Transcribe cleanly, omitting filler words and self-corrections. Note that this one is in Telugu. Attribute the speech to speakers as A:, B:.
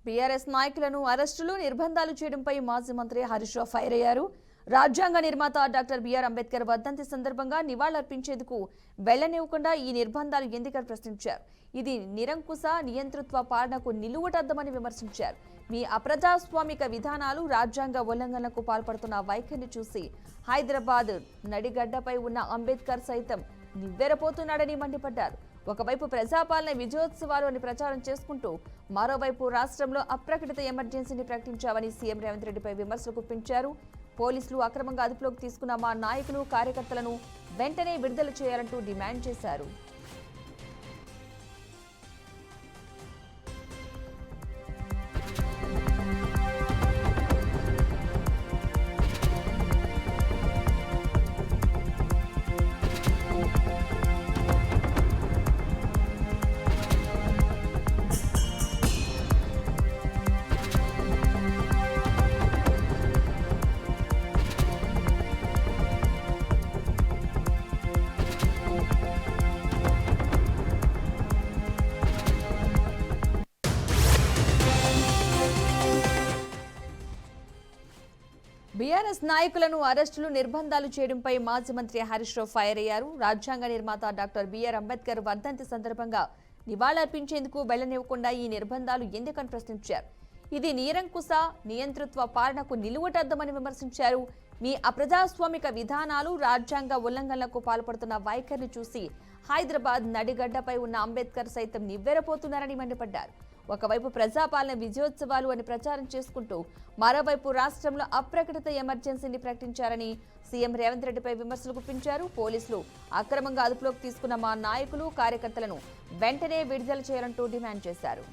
A: బీఆర్ఎస్ నాయకులను అరెస్టులు నిర్బంధాలు చేయడంపై మాజీ మంత్రి హరీష్ రావు ఫైర్ అయ్యారు. రాజ్యాంగ నిర్మాత డాక్టర్ బిఆర్ అంబేద్కర్ వర్ధంతి సందర్భంగా నివాళులర్పించేందుకు వెళ్లనివ్వకుండా ఈ నిర్బంధాలు ఎందుకని ప్రశ్నించారు. ఇది నిరంకుశ నియంతృత్వ పాలనకు నిలువుటద్దమని విమర్శించారు. మీ అప్రజాస్వామిక విధానాలు రాజ్యాంగ ఉల్లంఘనలకు పాల్పడుతున్న వైఖరిని చూసి హైదరాబాద్ నడిగడ్డపై ఉన్న అంబేద్కర్ సైతం నివ్వెరపోతున్నాడని మండిపడ్డారు. ఒకవైపు ప్రజాపాలన విజయోత్సవాలు అని ప్రచారం చేసుకుంటూ మరోవైపు రాష్ట్రంలో అప్రకటిత ఎమర్జెన్సీని ప్రకటించామని సీఎం రేవంత్ రెడ్డిపై విమర్శలు గుప్పించారు. పోలీసులు అక్రమంగా అదుపులోకి తీసుకున్న మా నాయకులు కార్యకర్తలను వెంటనే విడుదల చేయాలంటూ డిమాండ్ చేశారు. బీఆర్ఎస్ నాయకులను అరెస్టులు నిర్బంధాలు చేయడంపై మాజీ మంత్రి హరీష్ రావు ఫైర్ అయ్యారు. రాజ్యాంగ నిర్మాత డాక్టర్ బిఆర్ అంబేద్కర్ వర్ధంతి సందర్భంగా నివాళులర్పించేందుకు వెళ్లనివ్వకుండా ఈ నిర్బంధాలు ఎందుకని ప్రశ్నించారు. ఇది నిరంకుశ నియంతృత్వ పాలనకు నిలువుటద్దమని విమర్శించారు. మీ అప్రజాస్వామిక విధానాలు రాజ్యాంగ ఉల్లంఘనలకు పాల్పడుతున్న వైఖరిని చూసి హైదరాబాద్ నడిగడ్డపై ఉన్న అంబేద్కర్ సైతం నివ్వెరపోతున్నారని మండిపడ్డారు. ఒకవైపు ప్రజాపాలన విజయోత్సవాలు అని ప్రచారం చేసుకుంటూ మరోవైపు రాష్ట్రంలో అప్రకటిత ఎమర్జెన్సీని ప్రకటించారని సీఎం రేవంత్ రెడ్డిపై విమర్శలు గుప్పించారు. పోలీసులు అక్రమంగా అదుపులోకి తీసుకున్న మా నాయకులు కార్యకర్తలను వెంటనే విడుదల చేయాలంటూ డిమాండ్ చేశారు.